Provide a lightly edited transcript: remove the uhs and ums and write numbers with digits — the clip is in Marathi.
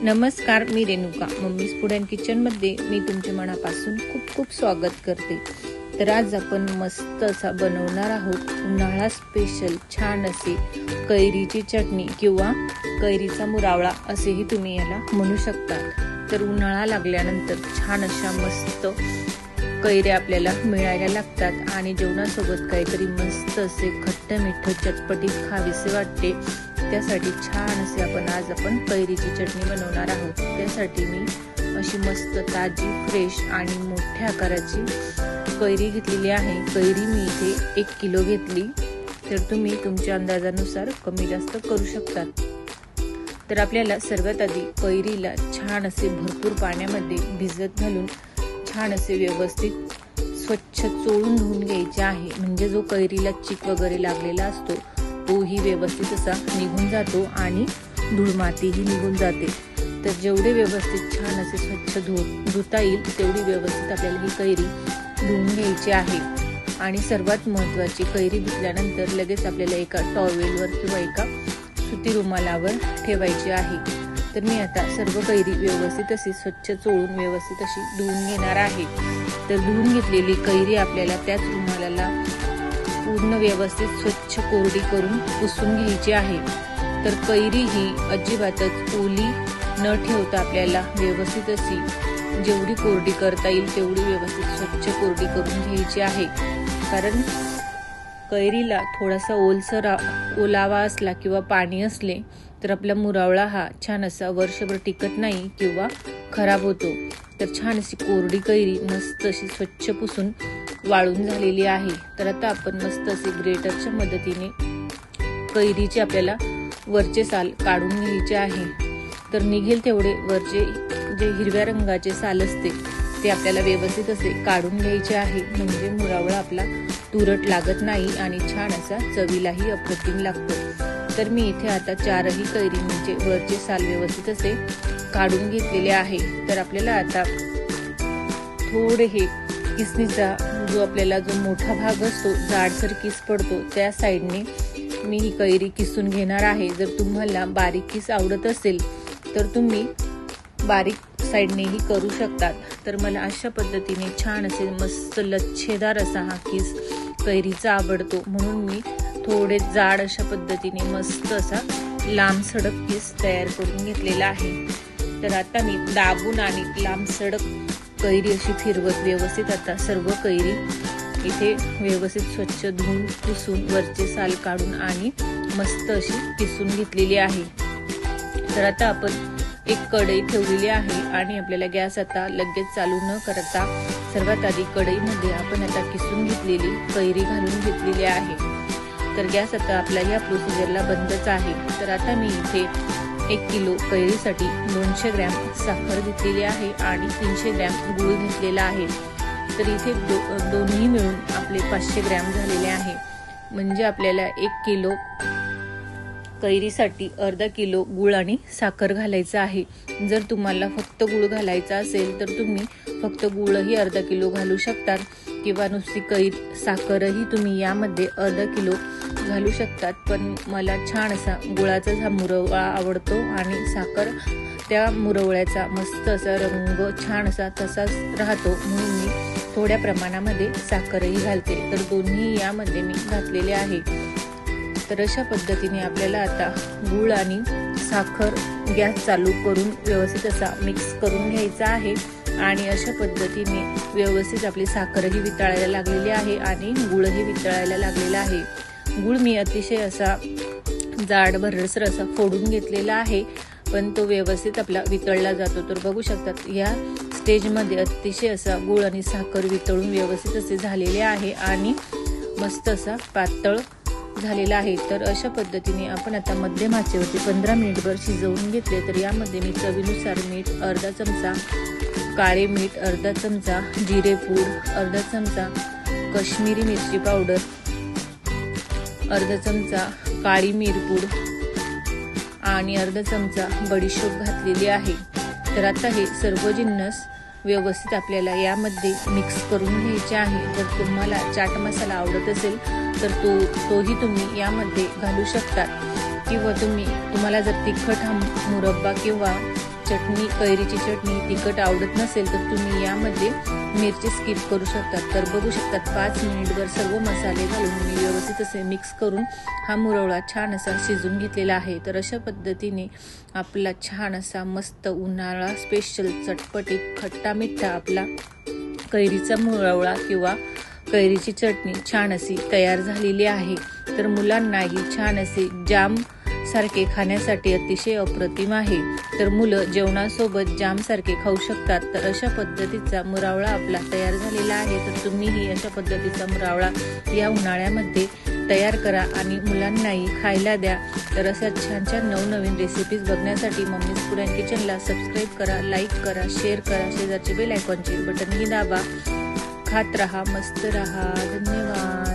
नमस्कार, मी Renuka mummy's food and kitchen मध्ये मी तुमचे मनापासून खूप खूप स्वागत करते। तर आज आपण मस्त असा बनवणार आहोत उन्हाळा स्पेशल छान असे कैरीची चटणी किंवा कैरीचा मुरावळा असेही तुम्ही याला म्हणू शकता। तर उन्हाळा लागल्यानंतर छान अशा मस्त कैऱ्या आपल्याला मिळायला लागतात आणि जेवणासोबत काहीतरी मस्त असे खट्ट मिठ चटपटीत खावीसे वाटते। त्यासाठी छान असे आपण कैरीची चटणी बनवणार आहोत। त्यासाठी मी अशी मस्त ताजी फ्रेश आणि मोठ्या आकाराची कैरी घेतलेली आहे। कैरी मी इथे 1 किलो घेतली, तर तुम्ही तुमच्या अंदाजानुसार कमी जास्त करू शकता। तर आपल्याला सर्वात आधी कैरीला छान असे भरपूर पाण्यामध्ये भिजत घालून छान असे व्यवस्थित स्वच्छ चोळून धुवून घ्यायचे आहे। म्हणजे जो कैरीला चिक वगैरे लागलेला असतो तोही व्यवस्थित असा निघून जातो आणि धूळ मातीही निघून जाते। तर जेवढे व्यवस्थित छान असे स्वच्छ धुता येईल तेवढी व्यवस्थित आपल्याला ही कैरी धुवून घ्यायची आहे। आणि सर्वात महत्त्वाची, कैरी धुतल्यानंतर लगेच आपल्याला एका टॉवेलवर किंवा एका सुती रुमालावर ठेवायची आहे। तर मी आता सर्व कैरी व्यवस्थित अशी स्वच्छ चोळून व्यवस्थित अशी धुवून घेणार आहे। तर धुवून घेतलेली कैरी आपल्याला त्याच रुमालाला पूर्ण व्यवस्थित स्वच्छ कोरडी करून पुसून घ्यायची आहे। तर कैरी ही अजिबातच ओली न ठेवता आपल्याला व्यवस्थित अशी जेवढी कोरडी करता येईल तेवढी व्यवस्थित स्वच्छ कोरडी करून घ्यायची आहे। कारण कैरीला थोडासा ओलावा असला किंवा पाणी असले तर आपला मुरावळा हा छान असा वर्षभर टिकत नाही किंवा खराब होतो। तर छान अशी कोरडी कैरी मस्त अशी स्वच्छ पुसून वाळून झालेली आहे। तर आता आपण मस्त असे ग्रेटरच्या मदतीने कैरीचे आपल्याला वरचे साल काढून घ्यायचे आहे। तर निघेल तेवढे वरचे जे हिरव्या रंगाचे साल असते ते आपल्याला व्यवस्थित असे काढून घ्यायचे आहे। म्हणजे मुरावळा आपला तुरट लागत नाही आणि छान असा चवीलाही अप्रतिम लागतो। तर मी इथे आता 4ही कैरींचे वरचे साल व्यवस्थित असे काढून घेतलेले आहे। तर आपल्याला आता थोडे हे किसणीचा जो आपल्याला जो मोठा भाग असतो जाडसर किस पडतो त्या साईडने मी ही कैरी किसून घेणार आहे। जर तुम्हाला बारीक किस आवडत असेल तर तुम्ही बारीक साईडनेही करू शकतात। तर मला अशा पद्धतीने छान असे मस्त लच्छेदार असा हा किस कैरीचा आवडतो, म्हणून मी थोडे जाड अशा पद्धतीने मस्त असा लांब सडक किस तयार करून घेतलेला आहे। तर आता मी दाबून आणि लांब सडक कैरी अशी फिरवत व्यवस्थित आता सर्व कैरी इथे व्यवस्थित स्वच्छ धुवून पुसून वरचे साल काढून आणि मस्त अशी किसून घेतलेली आहे। तर आता आपण एक कढई ठेवलेली आहे आणि आपल्याला गॅस आता लगेच चालू न करता सर्वात आधी कढईमध्ये आपण आता किसून घेतलेली कैरी घालून घेतलेली आहे। तर गॅस आता आपल्या या प्रोसिजरला बंदच आहे। तर आता मी इथे 1 किलो कैरीसाठी 200 ग्रॅम साखर घेतलेली आहे आणि 300 ग्रॅम गूळ घेतलेला आहे। तर इथे दोन्ही मिळून आपले 500 ग्रॅम झालेले आहे। म्हणजे आपल्याला 1 किलो कैरीसाठी अर्धा किलो गूळ आणि साखर घालायचं आहे। जर तुम्हाला फक्त गूळ घालायचा असेल तर तुम्ही फक्त गूळही अर्धा किलो घालू शकतात किंवा नुसती साखरही तुम्ही यामध्ये अर्धा किलो घालू शकतात। पण मला छान असा गुळाचा हा मुरवळा आवडतो आणि साखर त्या मुरवळ्याचा मस्त असा रंग छान असा तसाच राहतो, म्हणून मी थोड्या प्रमाणामध्ये साखरही घालते। तर दोन्ही यामध्ये मी घातलेले आहे। तर अशा पद्धतीने आपल्याला आता गूळ आणि साखर गॅस चालू करून व्यवस्थित असा मिक्स करून घ्यायचा आहे। आणि अशा पद्धतीने व्यवस्थित आपली साखरही वितळायला लागलेली आहे आणि गूळही वितळायला लागलेला आहे। गूळ मी अतिशय असा जाड भरडसर असा फोडून घेतलेला आहे, पण तो व्यवस्थित आपला वितळला जातो। तर बघू शकतात या स्टेजमध्ये अतिशय असा गूळ आणि साखर वितळून व्यवस्थित असे झालेले आहे आणि मस्त असा पातळ झालेला आहे। तर अशा पद्धतीने आपण आता मध्यम आचेवरती 15 मिनिटभर शिजवून घेतले। तर यामध्ये मी चवीनुसार मीठ अर्धा चमचा, काळे मीठ अर्धा चमचा, जिरे पूड अर्धा चमचा, काश्मीरी मिरची पावडर अर्धा चमचा, काळी मिरपूड आणि अर्धा चमचा बडीशोप घातलेली आहे। तर आता हे सर्व जिन्नस व्यवस्थित आपल्याला यामध्ये मिक्स करून घ्यायचे आहे। जर तुम्हाला चाट मसाला आवडत असेल तर तोही तुम्ही यामध्ये घालू शकता किंवा तुम्हाला जर तिखट हा मुरब्बा किंवा चटणी, कैरीची चटणी तिखट आवडत नसेल तर तुम्ही यामध्ये मिरची स्किप करू शकतात। तर बघू शकतात 5 मिनिटभर सर्व मसाले घालून मी व्यवस्थित असे मिक्स करून हा मुरवळा छान असा शिजून घेतलेला आहे। तर अशा पद्धतीने आपला छान असा मस्त उन्हाळा स्पेशल चटपटीत खट्टा मिठा आपला कैरीचा मुरवळा किंवा कैरीची चटणी छान अशी तयार झालेली आहे। तर मुलांना ही छान असे जाम सारखे खाण्यासाठी अतिशय अप्रतिम आहे। तर मुलं जेवणासोबत जाम सारखे खाऊ शकतात। तर अशा पद्धतीचा मुरवळा आपला तयार झालेला आहे। तर तुम्हीही अशा पद्धतीचा मुरवळा या उन्हाळ्यामध्ये तयार करा आणि मुलांनाही खायला द्या। तर अशा छान छान नवनवीन रेसिपीज बघण्यासाठी मम्मीज फूड अँड किचनला सबस्क्राईब करा, लाईक करा, शेअर करा, शेजारचे बेल आयकॉनचे बटनही दाबा। खात रहा, मस्त रहा। धन्यवाद।